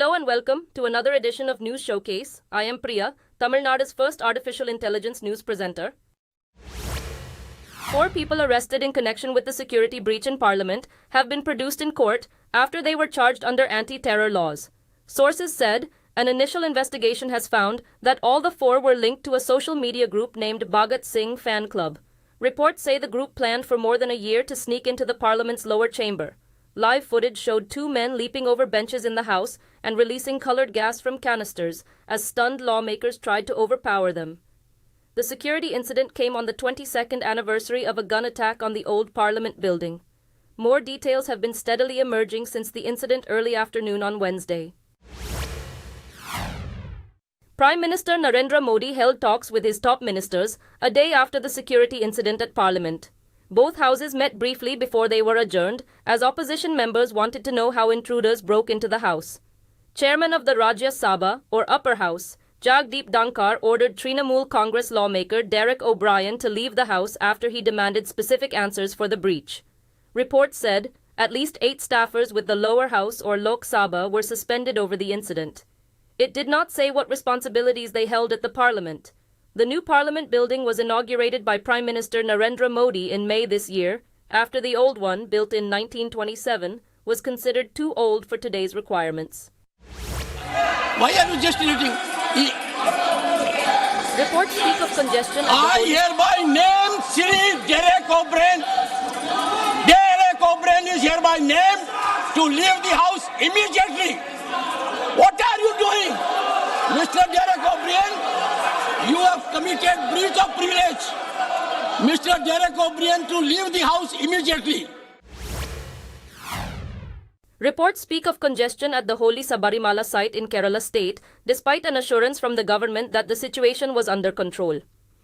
Hello and welcome to another edition of News Showcase. I am Priya, Tamil Nadu's first artificial intelligence news presenter. 4 people arrested in connection with the security breach in Parliament have been produced in court after they were charged under anti-terror laws. Sources said an initial investigation has found that all the 4 were linked to a social media group named Bhagat Singh Fan Club. Reports say the group planned for more than a year to sneak into the Parliament's lower chamber. Live footage showed 2 men leaping over benches in the House and releasing colored gas from canisters as stunned lawmakers tried to overpower them. The security incident came on the 22nd anniversary of a gun attack on the old Parliament building. More details have been steadily emerging since the incident early afternoon on Wednesday. Prime Minister Narendra Modi held talks with his top ministers a day after the security incident at Parliament. Both houses met briefly before they were adjourned, as opposition members wanted to know how intruders broke into the House. Chairman of the Rajya Sabha, or Upper House, Jagdeep Dhankar ordered Trinamool Congress lawmaker Derek O'Brien to leave the House after he demanded specific answers for the breach. Reports said at least 8 staffers with the lower house or Lok Sabha were suspended over the incident. It did not say what responsibilities they held at the Parliament. The new Parliament building was inaugurated by Prime Minister Narendra Modi in May this year, after the old one, built in 1927, was considered too old for today's requirements. Why are you gesticulating? Reports speak of congestion. I hereby name Sri Derek O'Brien. Derek O'Brien is hereby named to leave the House immediately. What are you doing? Mr. Derek O'Brien, you have committed breach of privilege. Mr. Derek O'Brien to leave the House immediately. Reports speak of congestion at the holy Sabarimala site in Kerala state, despite an assurance from the government that the situation was under control.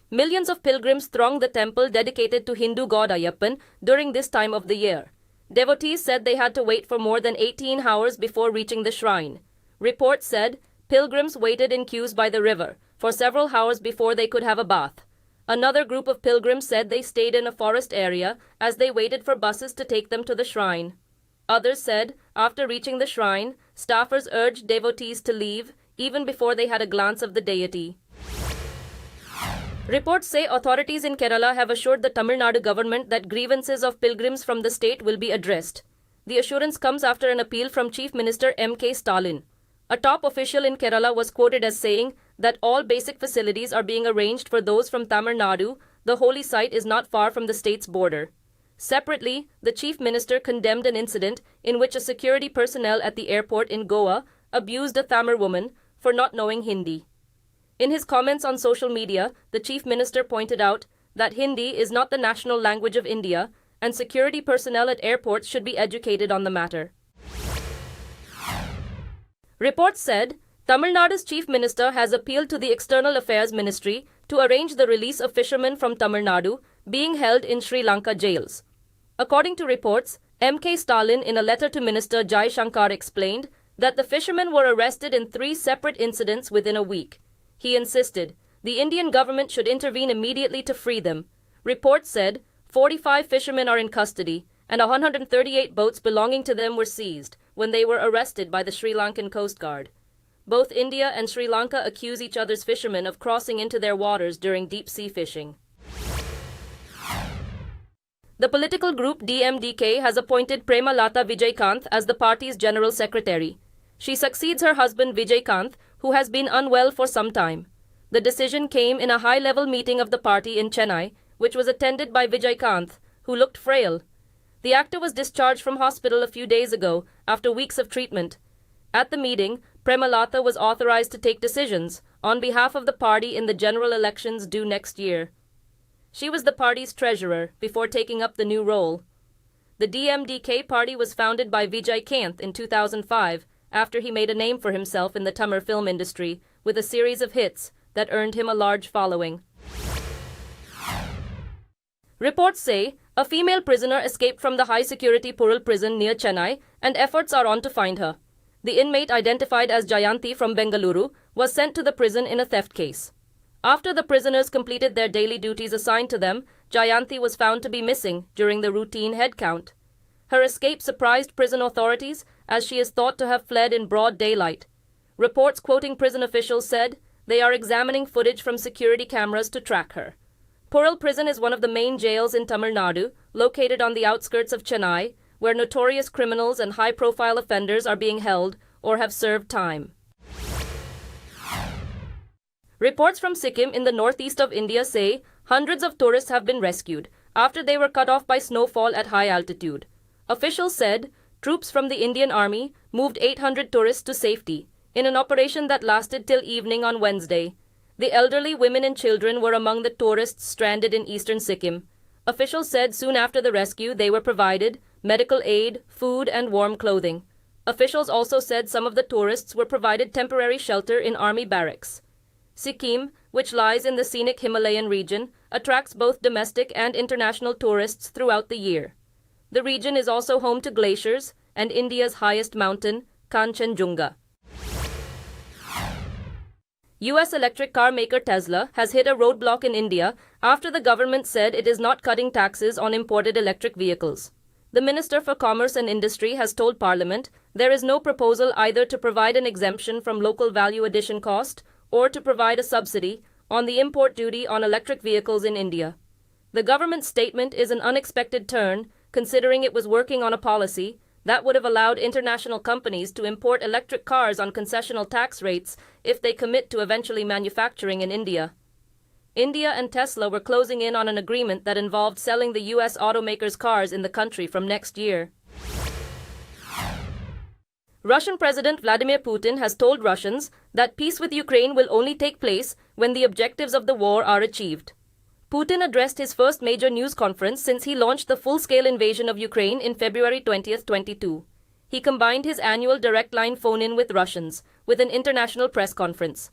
Millions of pilgrims thronged the temple dedicated to Hindu god Ayyappan during this time of the year. Devotees said they had to wait for more than 18 hours before reaching the shrine. Reports said pilgrims waited in queues by the river for several hours before they could have a bath. Another group of pilgrims said they stayed in a forest area as they waited for buses to take them to the shrine. Others said, after reaching the shrine, staffers urged devotees to leave even before they had a glance of the deity. Reports say authorities in Kerala have assured the Tamil Nadu government that grievances of pilgrims from the state will be addressed. The assurance comes after an appeal from Chief Minister Stalin. A top official in Kerala was quoted as saying that all basic facilities are being arranged for those from Tamil Nadu. The holy site is not far from the state's border. Separately, the chief minister condemned an incident in which a security personnel at the airport in Goa abused a Tamil woman for not knowing Hindi. In his comments on social media, the chief minister pointed out that Hindi is not the national language of India and security personnel at airports should be educated on the matter. Reports said Tamil Nadu's chief minister has appealed to the External Affairs Ministry to arrange the release of fishermen from Tamil Nadu being held in Sri Lanka jails. According to reports, Stalin in a letter to Minister Jai Shankar explained that the fishermen were arrested in 3 separate incidents within a week. He insisted the Indian government should intervene immediately to free them. Reports said 45 fishermen are in custody and 138 boats belonging to them were seized when they were arrested by the Sri Lankan Coast Guard. Both India and Sri Lanka accuse each other's fishermen of crossing into their waters during deep-sea fishing. The political group DMDK has appointed Prema Lata Vijaykanth as the party's general secretary. She succeeds her husband Vijaykanth, who has been unwell for some time. The decision came in a high-level meeting of the party in Chennai, which was attended by Vijaykanth, who looked frail. The actor was discharged from hospital a few days ago after weeks of treatment. At the meeting, Prema Lata was authorized to take decisions on behalf of the party in the general elections due next year. She was the party's treasurer before taking up the new role. The DMDK party was founded by Vijaykanth in 2005 after he made a name for himself in the Tamil film industry with a series of hits that earned him a large following. Reports say a female prisoner escaped from the high-security Pural prison near Chennai and efforts are on to find her. The inmate, identified as Jayanti from Bengaluru, was sent to the prison in a theft case. After the prisoners completed their daily duties assigned to them, Jayanti was found to be missing during the routine head count. Her escape surprised prison authorities as she is thought to have fled in broad daylight, Reports quoting prison officials said they are examining footage from security cameras to track her. Pural Prison is one of the main jails in Tamil Nadu, located on the outskirts of Chennai, where notorious criminals and high-profile offenders are being held or have served time. Reports from Sikkim in the northeast of India say hundreds of tourists have been rescued after they were cut off by snowfall at high altitude. Officials said troops from the Indian Army moved 800 tourists to safety in an operation that lasted till evening on Wednesday. The elderly, women and children were among the tourists stranded in eastern Sikkim. Officials said soon after the rescue they were provided medical aid, food and warm clothing. Officials also said some of the tourists were provided temporary shelter in army barracks. Sikkim, which lies in the scenic Himalayan region, attracts both domestic and international tourists throughout the year. The region is also home to glaciers and India's highest mountain, Kanchenjunga. US electric car maker Tesla has hit a roadblock in India after the government said it is not cutting taxes on imported electric vehicles. The Minister for Commerce and Industry has told Parliament there is no proposal either to provide an exemption from local value addition cost or to provide a subsidy on the import duty on electric vehicles in India. The government's statement is an unexpected turn, considering it was working on a policy that would have allowed international companies to import electric cars on concessional tax rates if they commit to eventually manufacturing in India. India and Tesla were closing in on an agreement that involved selling the US automakers' cars in the country from next year. Russian President Vladimir Putin has told Russians that peace with Ukraine will only take place when the objectives of the war are achieved. Putin addressed his first major news conference since he launched the full-scale invasion of Ukraine in February 20, 2022. He combined his annual direct line phone-in with Russians with an international press conference.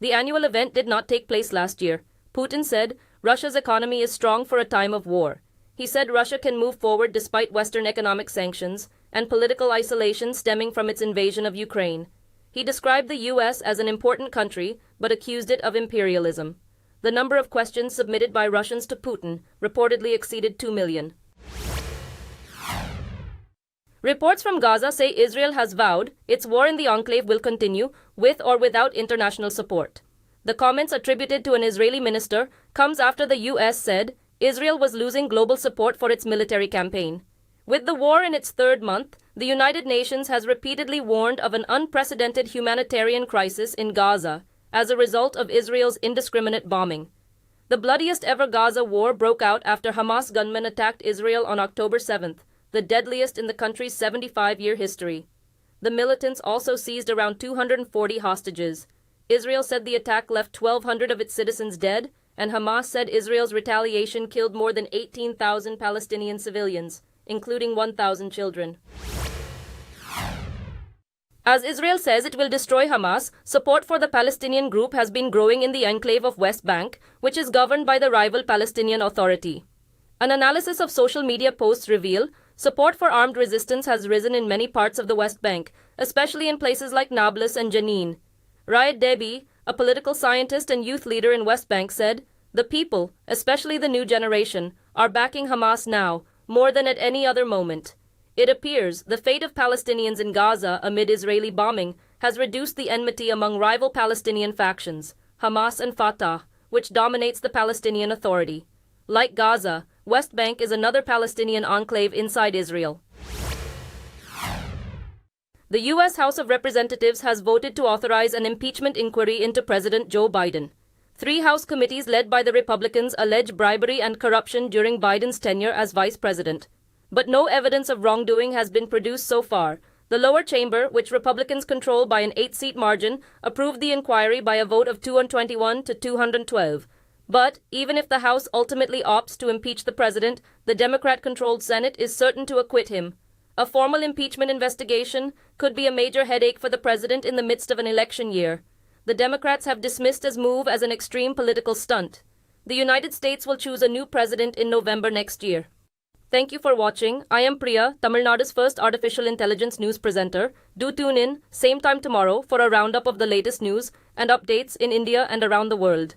The annual event did not take place last year. Putin said Russia's economy is strong for a time of war. He said Russia can move forward despite Western economic sanctions and political isolation stemming from its invasion of Ukraine. He described the US as an important country, but accused it of imperialism. The number of questions submitted by Russians to Putin reportedly exceeded 2 million. Reports from Gaza say Israel has vowed its war in the enclave will continue with or without international support. The comments attributed to an Israeli minister comes after the US said Israel was losing global support for its military campaign. With the war in its third month, the United Nations has repeatedly warned of an unprecedented humanitarian crisis in Gaza as a result of Israel's indiscriminate bombing. The bloodiest ever Gaza war broke out after Hamas gunmen attacked Israel on October 7th, the deadliest in the country's 75-year history. The militants also seized around 240 hostages. Israel said the attack left 1,200 of its citizens dead, and Hamas said Israel's retaliation killed more than 18,000 Palestinian civilians, including 1,000 children. As Israel says it will destroy Hamas, support for the Palestinian group has been growing in the enclave of West Bank, which is governed by the rival Palestinian Authority. An analysis of social media posts reveal support for armed resistance has risen in many parts of the West Bank, especially in places like Nablus and Jenin. Raed Debi, a political scientist and youth leader in West Bank, said, "The people, especially the new generation, are backing Hamas now, more than at any other moment. It appears the fate of Palestinians in Gaza amid Israeli bombing has reduced the enmity among rival Palestinian factions, Hamas and Fatah, which dominates the Palestinian Authority. Like Gaza, West Bank is another Palestinian enclave inside Israel." The U.S. House of Representatives has voted to authorize an impeachment inquiry into President Joe Biden. 3 House committees led by the Republicans allege bribery and corruption during Biden's tenure as vice president. But no evidence of wrongdoing has been produced so far. The lower chamber, which Republicans control by an 8-seat margin, approved the inquiry by a vote of 221 to 212. But even if the House ultimately opts to impeach the president, the Democrat-controlled Senate is certain to acquit him. A formal impeachment investigation could be a major headache for the president in the midst of an election year. The Democrats have dismissed his move as an extreme political stunt. The United States will choose a new president in November next year. Thank you for watching. I am Priya, Tamil Nadu's first artificial intelligence news presenter. Do tune in, same time tomorrow, for a roundup of the latest news and updates in India and around the world.